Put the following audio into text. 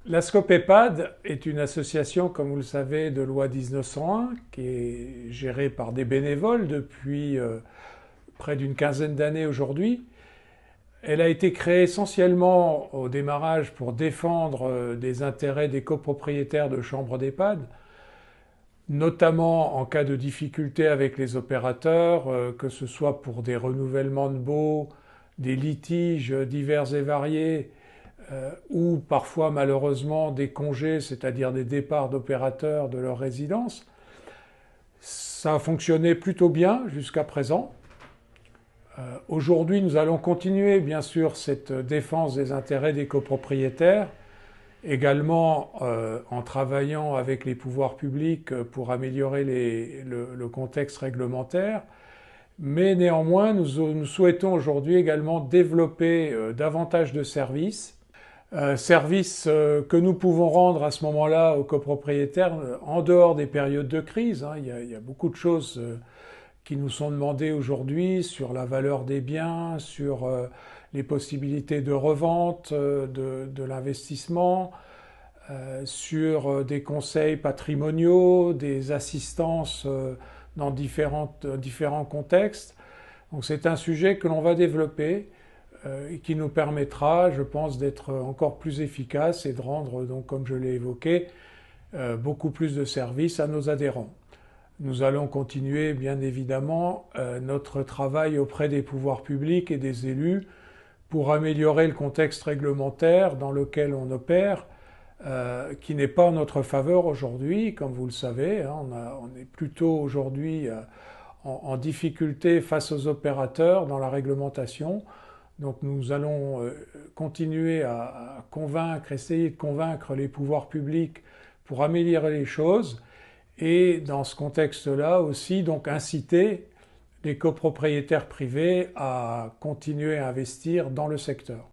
La SCOP-EHPAD est une association, comme vous le savez, de loi 1901, qui est gérée par des bénévoles depuis près d'une quinzaine d'années aujourd'hui. Elle a été créée essentiellement au démarrage pour défendre des intérêts des copropriétaires de chambres d'EHPAD, notamment en cas de difficulté avec les opérateurs, que ce soit pour des renouvellements de baux, des litiges divers et variés, ou parfois malheureusement des congés, c'est-à-dire des départs d'opérateurs de leur résidence. Ça a fonctionné plutôt bien jusqu'à présent. Aujourd'hui, nous allons continuer bien sûr cette défense des intérêts des copropriétaires, également en travaillant avec les pouvoirs publics pour améliorer le contexte réglementaire. Mais néanmoins, nous souhaitons aujourd'hui également développer davantage de services, services que nous pouvons rendre à ce moment-là aux copropriétaires en dehors des périodes de crise. Il y a beaucoup de choses qui nous sont demandées aujourd'hui sur la valeur des biens, sur les possibilités de revente, de l'investissement, sur des conseils patrimoniaux, des assistances dans différents contextes. Donc c'est un sujet que l'on va développer et qui nous permettra, je pense, d'être encore plus efficace et de rendre, donc, comme je l'ai évoqué, beaucoup plus de services à nos adhérents. Nous allons continuer, bien évidemment, notre travail auprès des pouvoirs publics et des élus pour améliorer le contexte réglementaire dans lequel on opère, qui n'est pas en notre faveur aujourd'hui, comme vous le savez. On est plutôt aujourd'hui en difficulté face aux opérateurs dans la réglementation. Donc nous allons continuer à convaincre, essayer de convaincre les pouvoirs publics pour améliorer les choses et dans ce contexte-là aussi donc inciter les copropriétaires privés à continuer à investir dans le secteur.